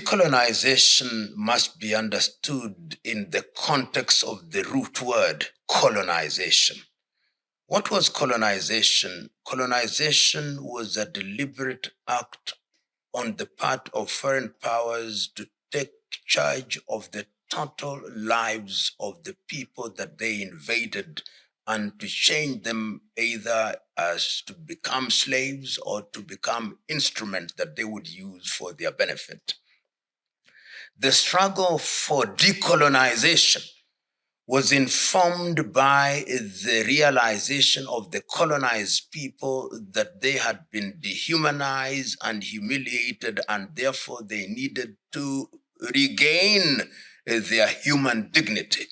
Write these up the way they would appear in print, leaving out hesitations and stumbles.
Decolonization must be understood in the context of the root word, colonization. What was colonization? Colonization was a deliberate act on the part of foreign powers to take charge of the total lives of the people that they invaded and to change them either as to become slaves or to become instruments that they would use for their benefit. The struggle for decolonization was informed by the realization of the colonized people that they had been dehumanized and humiliated, and therefore they needed to regain their human dignity.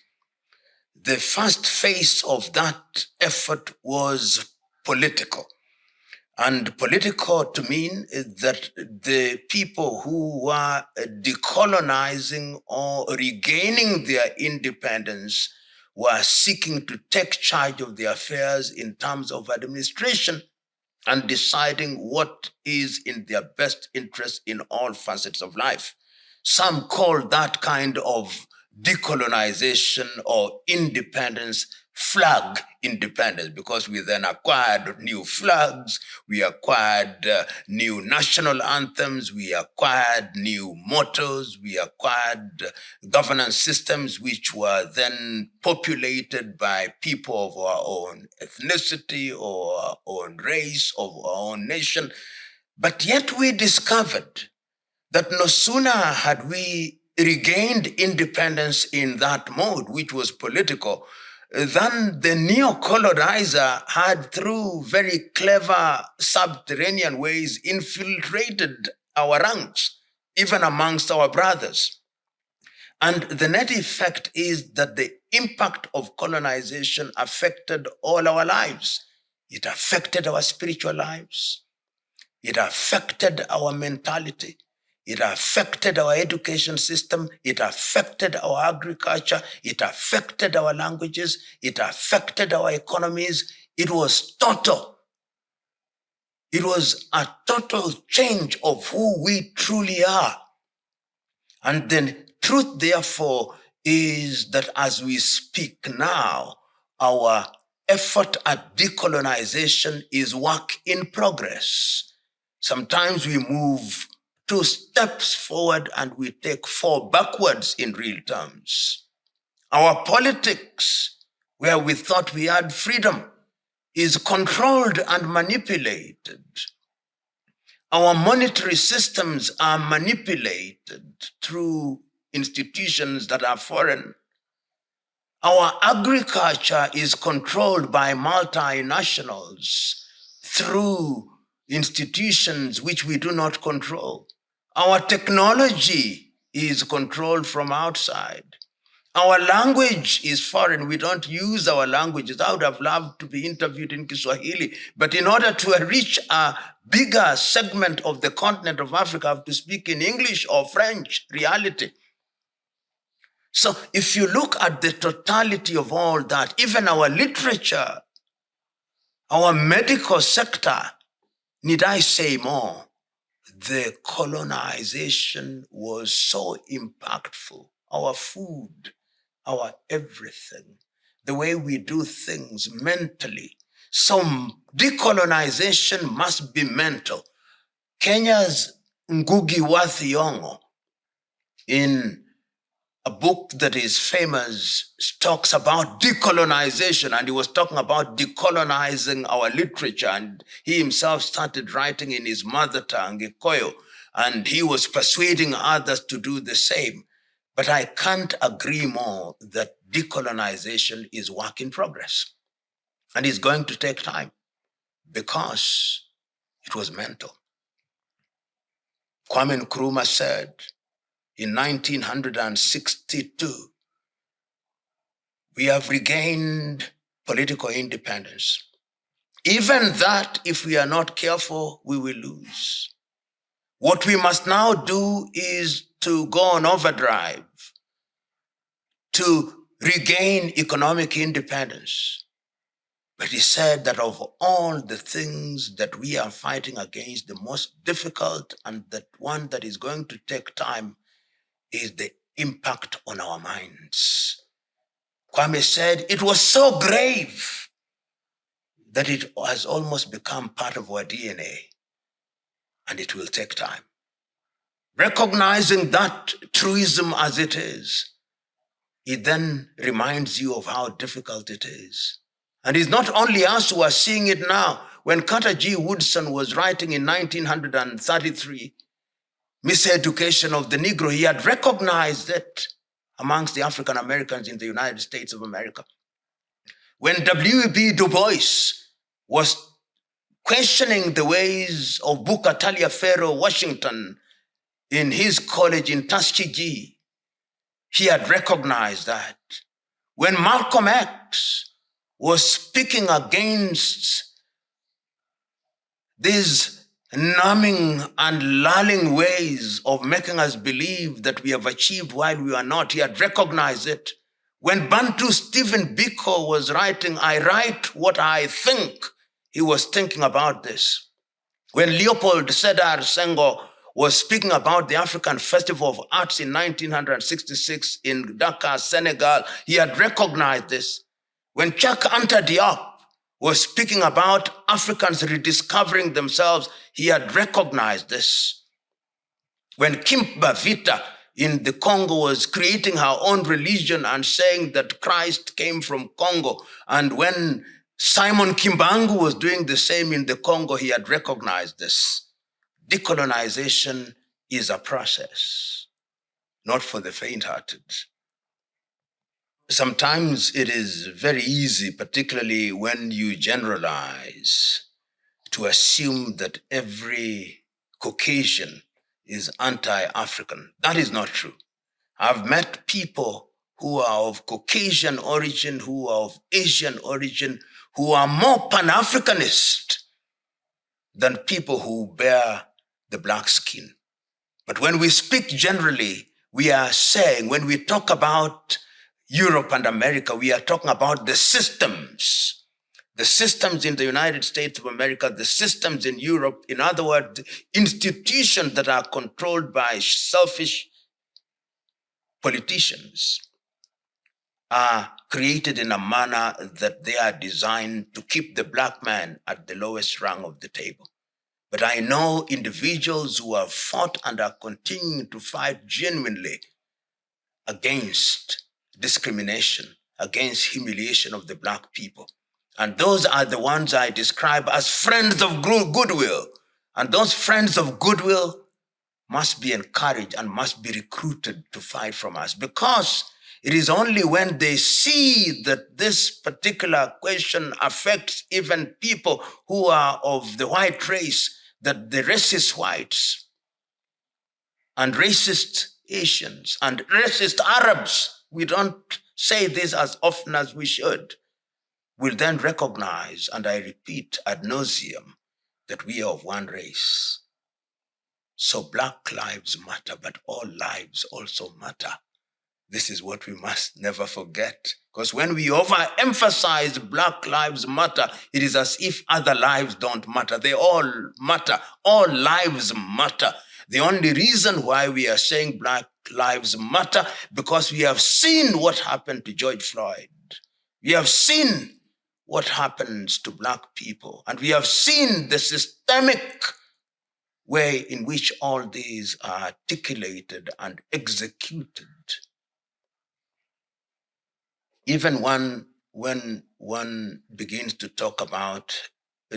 The first phase of that effort was political. And political to mean that the people who were decolonizing or regaining their independence were seeking to take charge of their affairs in terms of administration and deciding what is in their best interest in all facets of life. Some call that kind of decolonization or independence flag independence, because we then acquired new flags, we acquired new national anthems, we acquired new mottos, we acquired governance systems which were then populated by people of our own ethnicity or our own race, of our own nation. But yet we discovered that no sooner had we regained independence in that mode, which was political, than the neo-colonizer had, through very clever subterranean ways, infiltrated our ranks, even amongst our brothers. And the net effect is that the impact of colonization affected all our lives. It affected our spiritual lives. It affected our mentality. It affected our education system. It affected our agriculture. It affected our languages. It affected our economies. It was total. It was a total change of who we truly are. And the truth, therefore, is that as we speak now, our effort at decolonization is work in progress. Sometimes we move 2 steps forward and we take 4 backwards in real terms. Our politics, where we thought we had freedom, is controlled and manipulated. Our monetary systems are manipulated through institutions that are foreign. Our agriculture is controlled by multinationals through institutions which we do not control. Our technology is controlled from outside. Our language is foreign. We don't use our languages. I would have loved to be interviewed in Kiswahili, but in order to reach a bigger segment of the continent of Africa, I have to speak in English or French reality. So if you look at the totality of all that, even our literature, our medical sector, need I say more? The colonization was so impactful. Our food, our everything, the way we do things mentally. So decolonization must be mental. Kenya's Ngugi wa Thiong'o, in a book that is famous, talks about decolonization, and he was talking about decolonizing our literature, and he himself started writing in his mother tongue, Gikuyu, and he was persuading others to do the same. But I can't agree more that decolonization is work in progress, and it's going to take time because it was mental. Kwame Nkrumah said, in 1962, we have regained political independence. Even that, if we are not careful, we will lose. What we must now do is to go on overdrive, to regain economic independence. But he said that of all the things that we are fighting against, the most difficult and that one that is going to take time is the impact on our minds. Kwame said it was so grave that it has almost become part of our DNA, and it will take time. Recognizing that truism as it is, it then reminds you of how difficult it is. And it's not only us who are seeing it now. When Carter G. Woodson was writing in 1933, Miseducation of the Negro, he had recognized it amongst the African Americans in the United States of America. When W.E.B. Du Bois was questioning the ways of Booker Taliaferro Washington in his college in Tuskegee, he had recognized that. When Malcolm X was speaking against these numbing and lulling ways of making us believe that we have achieved while we are not, he had recognized it. When Bantu Stephen Biko was writing, I write what I think, he was thinking about this. When Leopold Sedar Senghor was speaking about the African Festival of Arts in 1966 in Dakar, Senegal, he had recognized this. When Chuck Anta Diop was speaking about Africans rediscovering themselves, he had recognized this. When Kimba Vita in the Congo was creating her own religion and saying that Christ came from Congo, and when Simon Kimbangu was doing the same in the Congo, he had recognized this. Decolonization is a process, not for the faint-hearted. Sometimes it is very easy, particularly when you generalize, to assume that every Caucasian is anti-African. That is not true. I've met people who are of Caucasian origin, who are of Asian origin, who are more Pan-Africanist than people who bear the black skin. But when we speak generally, we are saying, when we talk about Europe and America, we are talking about the systems in the United States of America, the systems in Europe, in other words, institutions that are controlled by selfish politicians are created in a manner that they are designed to keep the black man at the lowest rung of the table. But I know individuals who have fought and are continuing to fight genuinely against discrimination, against humiliation of the black people. And those are the ones I describe as friends of goodwill. And those friends of goodwill must be encouraged and must be recruited to fight from us, because it is only when they see that this particular question affects even people who are of the white race, that the racist whites and racist Asians and racist Arabs, we don't say this as often as we should, will then recognize, and I repeat ad nauseum, that we are of one race. So Black lives matter, but all lives also matter. This is what we must never forget. Because when we overemphasize Black lives matter, it is as if other lives don't matter. They all matter. All lives matter. The only reason why we are saying Black lives matter, because we have seen what happened to George Floyd. We have seen what happens to Black people. And we have seen the systemic way in which all these are articulated and executed. Even when one begins to talk about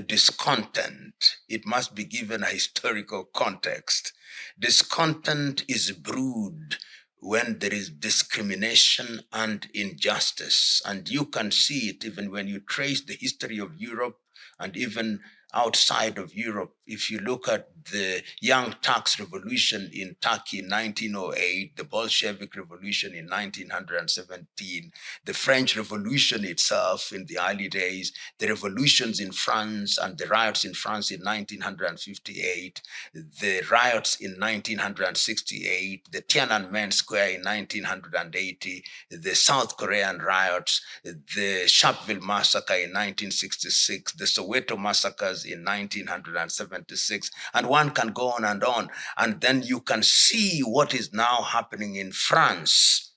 discontent, it must be given a historical context. Discontent is brewed when there is discrimination and injustice. And you can see it even when you trace the history of Europe and even outside of Europe. If you look at the Young Turks Revolution in Turkey in 1908, the Bolshevik Revolution in 1917, the French Revolution itself in the early days, the revolutions in France and the riots in France in 1958, the riots in 1968, the Tiananmen Square in 1980, the South Korean riots, the Sharpeville Massacre in 1966, the Soweto massacres in 1976, and one one can go on. And then you can see what is now happening in France.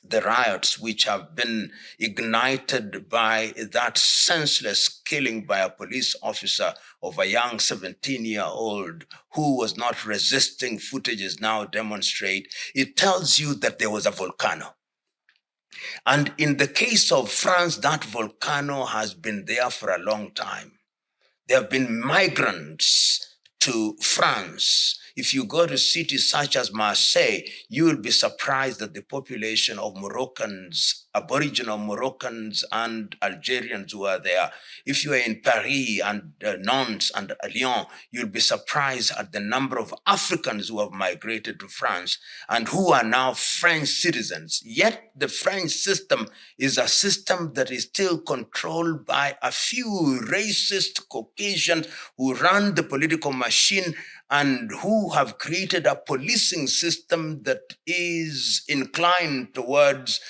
The riots which have been ignited by that senseless killing by a police officer of a young 17-year-old who was not resisting, footages now demonstrate. It tells you that there was a volcano. And in the case of France, that volcano has been there for a long time. There have been migrants to France. If you go to cities such as Marseille, you will be surprised at the population of Moroccans, Aboriginal Moroccans and Algerians who are there. If you are in Paris and Nantes and Lyon, you'll be surprised at the number of Africans who have migrated to France and who are now French citizens. Yet the French system is a system that is still controlled by a few racist Caucasians who run the political machine and who have created a policing system that is inclined towards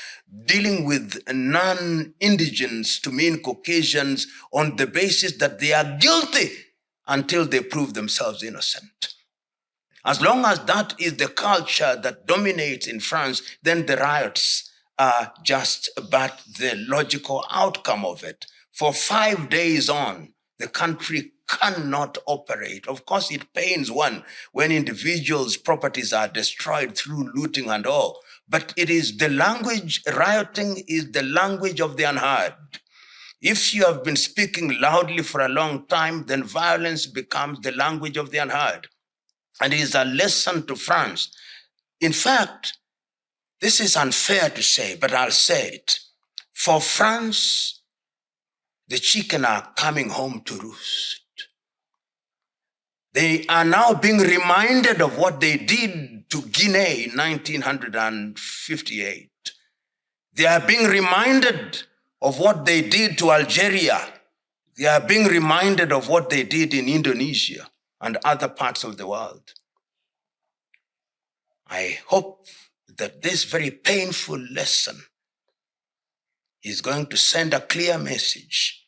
dealing with non-indigens to mean Caucasians on the basis that they are guilty until they prove themselves innocent. As long as that is the culture that dominates in France, then the riots are just but the logical outcome of it. For 5 days on, the country cannot operate. Of course, it pains one when individuals' properties are destroyed through looting and all. But it is the language, rioting is the language of the unheard. If you have been speaking loudly for a long time, then violence becomes the language of the unheard. And it is a lesson to France. In fact, this is unfair to say, but I'll say it. For France, the chicken are coming home to roost. They are now being reminded of what they did to Guinea in 1958. They are being reminded of what they did to Algeria. They are being reminded of what they did in Indonesia and other parts of the world. I hope that this very painful lesson is going to send a clear message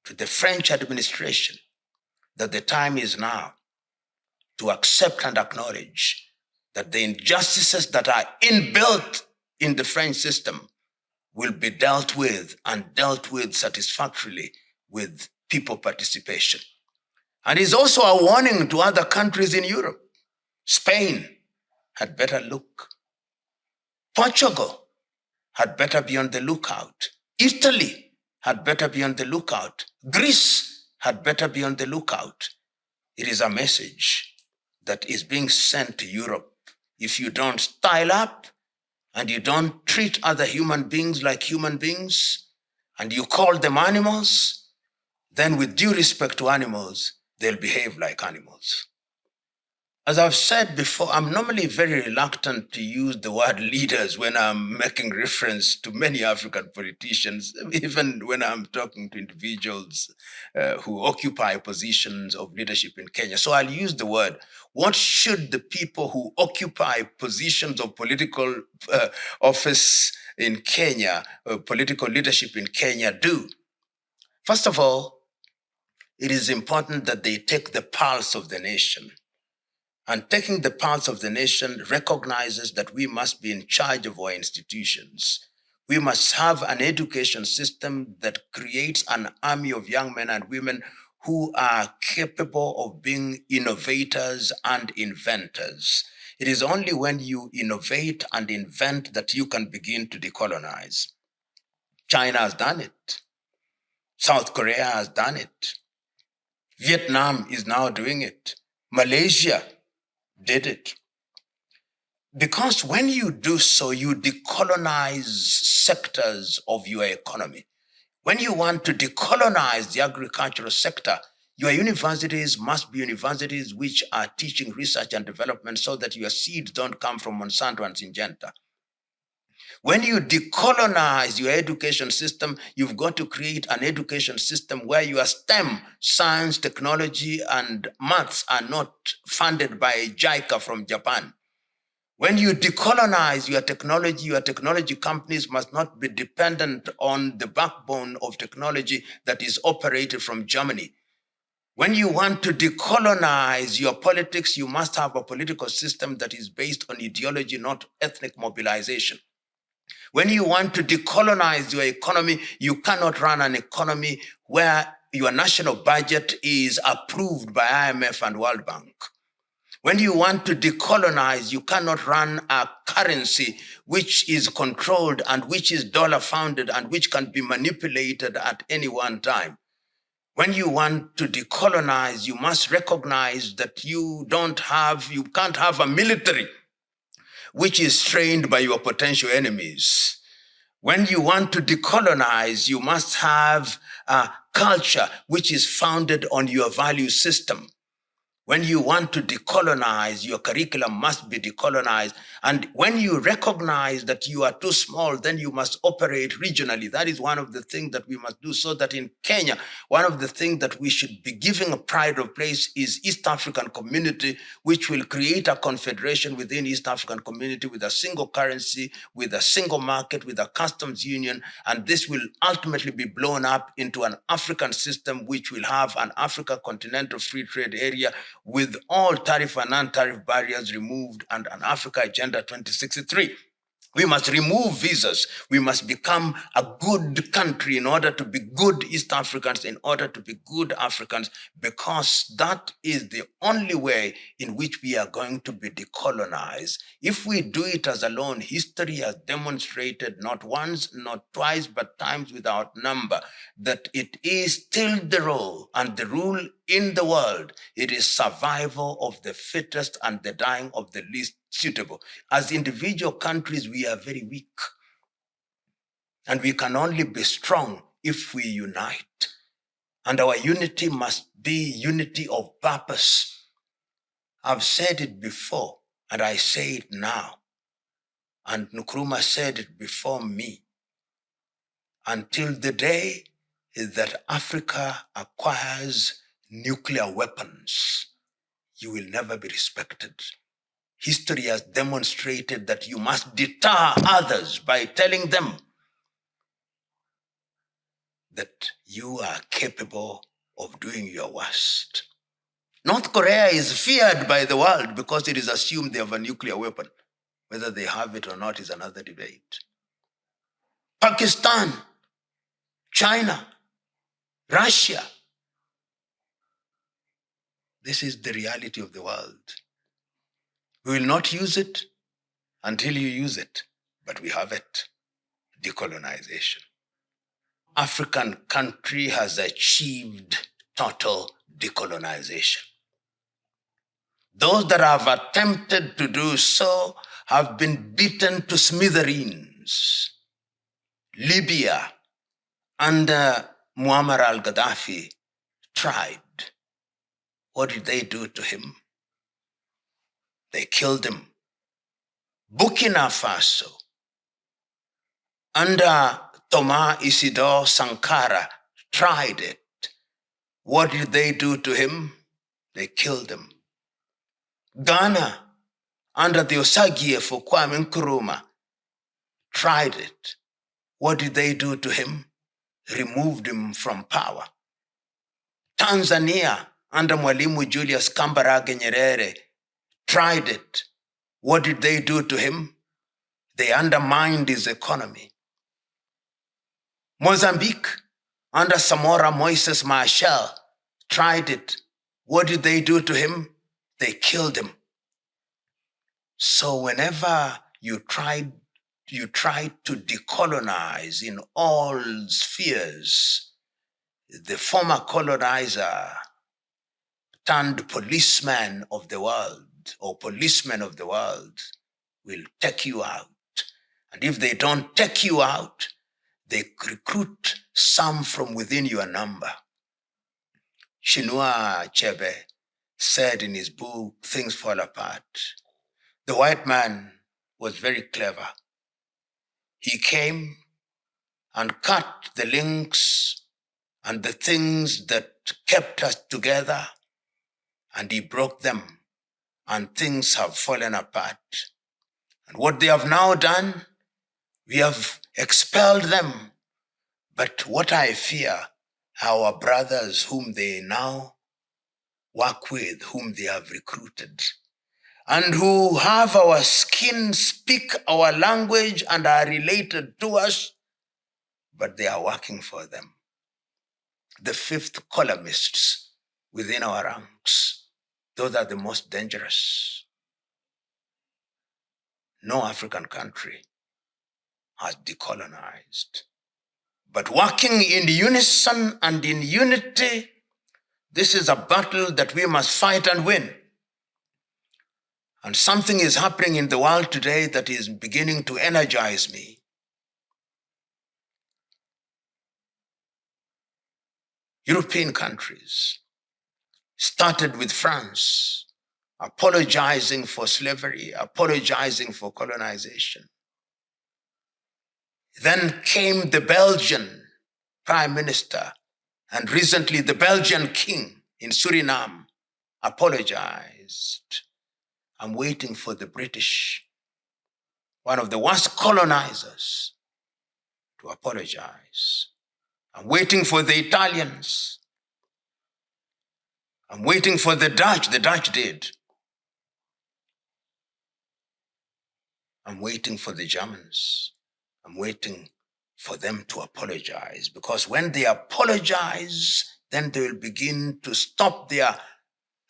to the French administration that the time is now to accept and acknowledge that the injustices that are inbuilt in the French system will be dealt with and dealt with satisfactorily with people participation. And it's also a warning to other countries in Europe. Spain had better look. Portugal had better be on the lookout. Italy had better be on the lookout. Greece had better be on the lookout. It is a message that is being sent to Europe. If you don't style up and you don't treat other human beings like human beings and you call them animals, then with due respect to animals, they'll behave like animals. As I've said before, I'm normally very reluctant to use the word leaders when I'm making reference to many African politicians, even when I'm talking to individuals who occupy positions of leadership in Kenya. So I'll use the word, what should the people who occupy positions of political office in Kenya, political leadership in Kenya do? First of all, it is important that they take the pulse of the nation. And taking the pulse of the nation recognizes that we must be in charge of our institutions. We must have an education system that creates an army of young men and women who are capable of being innovators and inventors. It is only when you innovate and invent that you can begin to decolonize. China has done it. South Korea has done it. Vietnam is now doing it. Malaysia did it. Because when you do so, you decolonize sectors of your economy. When you want to decolonize the agricultural sector, your universities must be universities which are teaching research and development so that your seeds don't come from Monsanto and Syngenta. When you decolonize your education system, you've got to create an education system where your STEM, science, technology, and maths are not funded by JICA from Japan. When you decolonize your technology companies must not be dependent on the backbone of technology that is operated from Germany. When you want to decolonize your politics, you must have a political system that is based on ideology, not ethnic mobilization. When you want to decolonize your economy, you cannot run an economy where your national budget is approved by IMF and World Bank. When you want to decolonize, you cannot run a currency which is controlled and which is dollar founded and which can be manipulated at any one time. When you want to decolonize, you must recognize that you can't have a military which is trained by your potential enemies. When you want to decolonize, you must have a culture which is founded on your value system. When you want to decolonize, your curriculum must be decolonized. And when you recognize that you are too small, then you must operate regionally. That is one of the things that we must do, so that in Kenya, one of the things that we should be giving a pride of place is East African community, which will create a confederation within East African community with a single currency, with a single market, with a customs union. And this will ultimately be blown up into an African system, which will have an Africa continental free trade area with all tariff and non-tariff barriers removed, and an Africa Agenda 2063. We must remove visas. We must become a good country in order to be good East Africans, in order to be good Africans, because that is the only way in which we are going to be decolonized. If we do it as alone, history has demonstrated not once, not twice, but times without number, that it is still the rule and the rule in the world. It is survival of the fittest and the dying of the least suitable. As individual countries, we are very weak. And we can only be strong if we unite. And our unity must be unity of purpose. I've said it before, and I say it now. And Nkrumah said it before me. Until the day that Africa acquires nuclear weapons, you will never be respected. History has demonstrated that you must deter others by telling them that you are capable of doing your worst. North Korea is feared by the world because it is assumed they have a nuclear weapon. Whether they have it or not is another debate. Pakistan, China, Russia. This is the reality of the world. We will not use it until you use it, but we have it. Decolonization. African country has achieved total decolonization. Those that have attempted to do so have been beaten to smithereens. Libya, under Muammar al-Gaddafi, tried. What did they do to him? They killed him. Burkina Faso, under Thomas Isidore Sankara, tried it. What did they do to him? They killed him. Ghana, under the Osagie for Kwame Nkrumah, tried it. What did they do to him? Removed him from power. Tanzania, under Mwalimu Julius Kambarage Nyerere, tried it. What did they do to him? They undermined his economy. Mozambique, under Samora Moises Machel, tried it. What did they do to him? They killed him. So whenever you try to decolonize in all spheres, the former colonizer turned policeman of the world or policemen of the world will take you out. And if they don't take you out, they recruit some from within your number. Chinua Achebe said in his book, Things Fall Apart, the white man was very clever. He came and cut the links and the things that kept us together, and he broke them, and things have fallen apart. And what they have now done, we have expelled them. But what I fear, our brothers whom they now work with, whom they have recruited, and who have our skin, speak our language, and are related to us, but they are working for them. The fifth columnists within our ranks, those are the most dangerous. No African country has decolonized. But working in unison and in unity, this is a battle that we must fight and win. And something is happening in the world today that is beginning to energize me. European countries started with France, apologizing for slavery, apologizing for colonization. Then came the Belgian Prime Minister, and recently the Belgian King in Suriname apologized. I'm waiting for the British, one of the worst colonizers, to apologize. I'm waiting for the Italians. I'm waiting for the Dutch. The Dutch did. I'm waiting for the Germans. I'm waiting for them to apologize, because when they apologize, then they will begin to stop their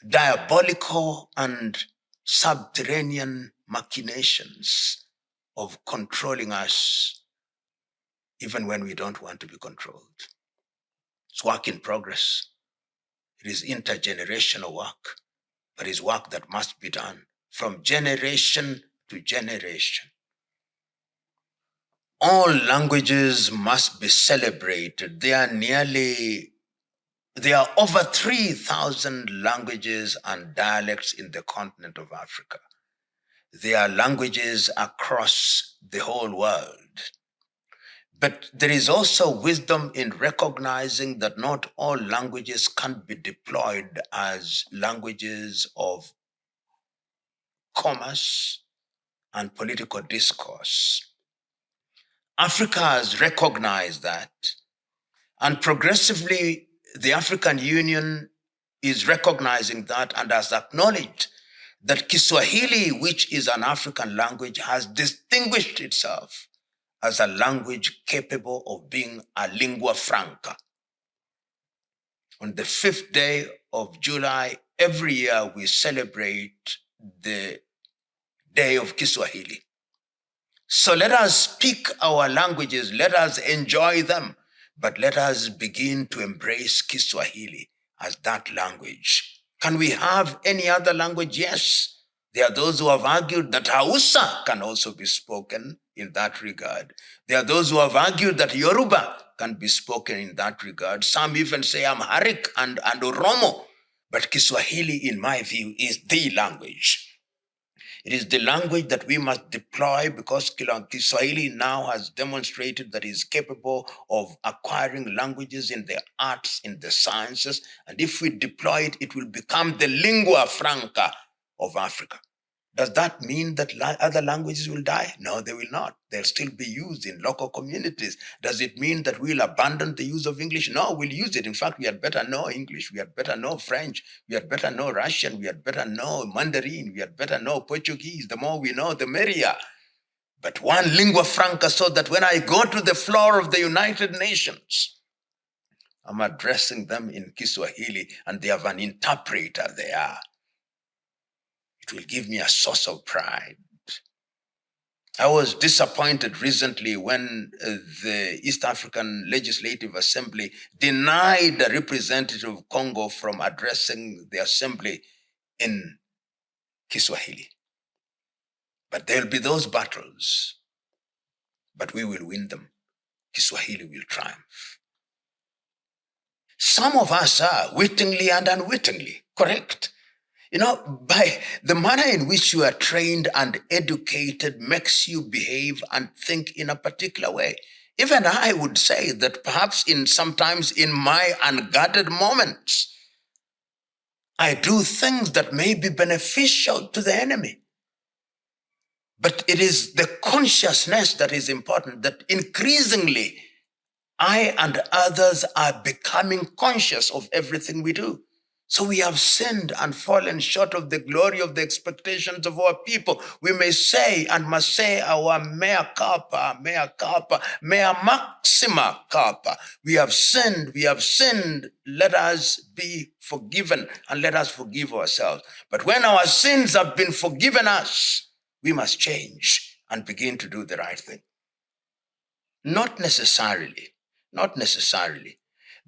diabolical and subterranean machinations of controlling us, even when we don't want to be controlled. It's work in progress. It is intergenerational work, but it's work that must be done from generation to generation. All languages must be celebrated. There are over 3,000 languages and dialects in the continent of Africa. There are languages across the whole world. But there is also wisdom in recognizing that not all languages can be deployed as languages of commerce and political discourse. Africa has recognized that, and progressively the African Union is recognizing that and has acknowledged that Kiswahili, which is an African language, has distinguished itself as a language capable of being a lingua franca. On the 5th day of July, every year we celebrate the Day of Kiswahili. So let us speak our languages, let us enjoy them, but let us begin to embrace Kiswahili as that language. Can we have any other language? Yes. There are those who have argued that Hausa can also be spoken in that regard. There are those who have argued that Yoruba can be spoken in that regard. Some even say Amharic and Oromo. But Kiswahili, in my view, is the language. It is the language that we must deploy, because Kiswahili now has demonstrated that it is capable of acquiring languages in the arts, in the sciences. And if we deploy it, it will become the lingua franca of Africa. Does that mean that other languages will die? No, they will not. They'll still be used in local communities. Does it mean that we'll abandon the use of English? No, we'll use it. In fact, we had better know English. We had better know French. We had better know Russian. We had better know Mandarin. We had better know Portuguese. The more we know, the merrier. But one lingua franca, so that when I go to the floor of the United Nations, I'm addressing them in Kiswahili and they have an interpreter there. It will give me a source of pride. I was disappointed recently when the East African Legislative Assembly denied a representative of Congo from addressing the assembly in Kiswahili. But there'll be those battles, but we will win them. Kiswahili will triumph. Some of us are wittingly and unwittingly correct. By the manner in which you are trained and educated makes you behave and think in a particular way. Even I would say that perhaps sometimes in my unguarded moments, I do things that may be beneficial to the enemy. But it is the consciousness that is important, that increasingly I and others are becoming conscious of everything we do. So we have sinned and fallen short of the glory of the expectations of our people. We may say and must say our mea culpa, mea maxima culpa. We have sinned, let us be forgiven and let us forgive ourselves. But when our sins have been forgiven us, we must change and begin to do the right thing. Not necessarily.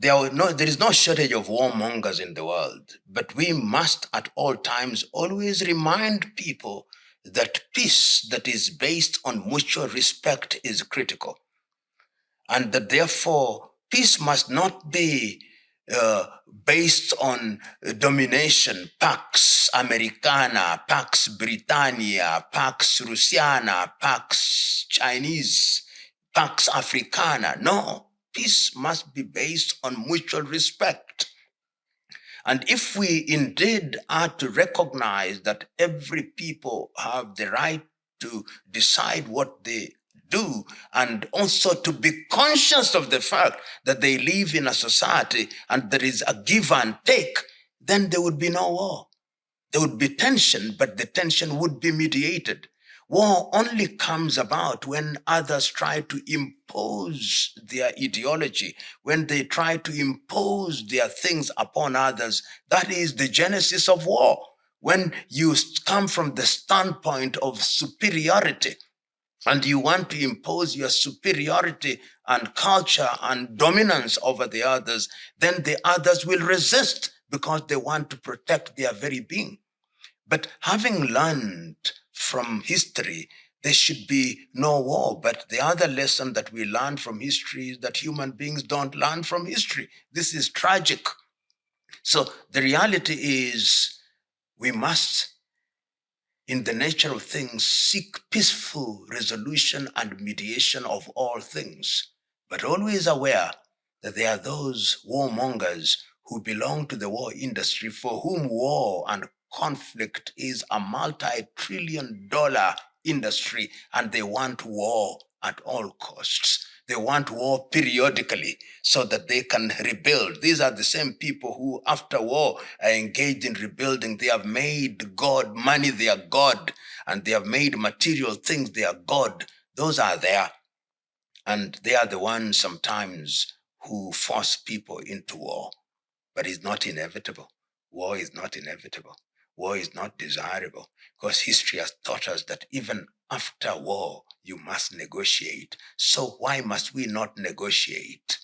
There is no shortage of warmongers in the world, but we must at all times always remind people that peace that is based on mutual respect is critical. And that therefore peace must not be based on domination, Pax Americana, Pax Britannia, Pax Russiana, Pax Chinese, Pax Africana. No, peace must be based on mutual respect. And if we indeed are to recognize that every people have the right to decide what they do, and also to be conscious of the fact that they live in a society and there is a give and take, then there would be no war. There would be tension, but the tension would be mediated. War only comes about when others try to impose their ideology, when they try to impose their things upon others. That is the genesis of war. When you come from the standpoint of superiority, and you want to impose your superiority and culture and dominance over the others, then the others will resist because they want to protect their very being. But having learned from history, there should be no war. But the other lesson that we learn from history is that human beings don't learn from history. This is tragic. So the reality is we must, in the nature of things, seek peaceful resolution and mediation of all things, but always aware that there are those warmongers who belong to the war industry for whom war and conflict is a multi-trillion-dollar industry, and they want war at all costs. They want war periodically so that they can rebuild. These are the same people who, after war, are engaged in rebuilding. They have made God, money their God, and they have made material things their God. Those are there. And they are the ones sometimes who force people into war. But it's not inevitable. War is not inevitable. War is not desirable, because history has taught us that even after war, you must negotiate. So why must we not negotiate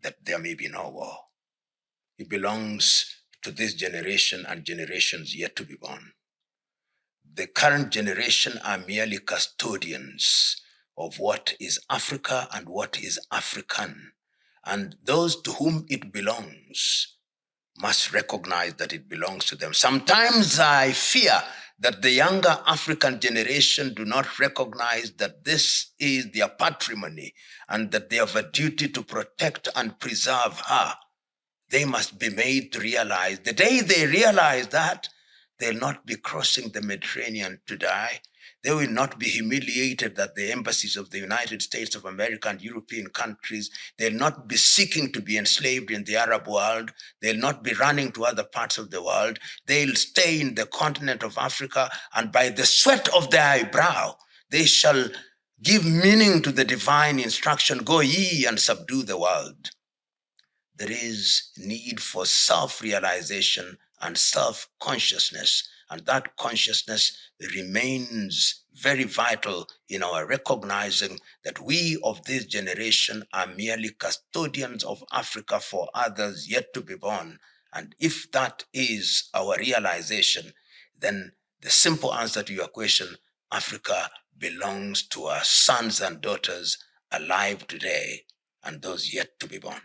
that there may be no war? It belongs to this generation and generations yet to be born. The current generation are merely custodians of what is Africa and what is African. And those to whom it belongs must recognize that it belongs to them. Sometimes I fear that the younger African generation do not recognize that this is their patrimony and that they have a duty to protect and preserve her. They must be made to realize. The day they realize that, they'll not be crossing the Mediterranean to die. They will not be humiliated at the embassies of the United States of America and European countries. They'll not be seeking to be enslaved in the Arab world. They'll not be running to other parts of the world. They'll stay in the continent of Africa, and by the sweat of their eyebrow, they shall give meaning to the divine instruction, go ye and subdue the world. There is need for self-realization and self-consciousness, and that consciousness remains very vital in our recognizing that we of this generation are merely custodians of Africa for others yet to be born. And if that is our realization, then the simple answer to your question, Africa belongs to our sons and daughters alive today and those yet to be born.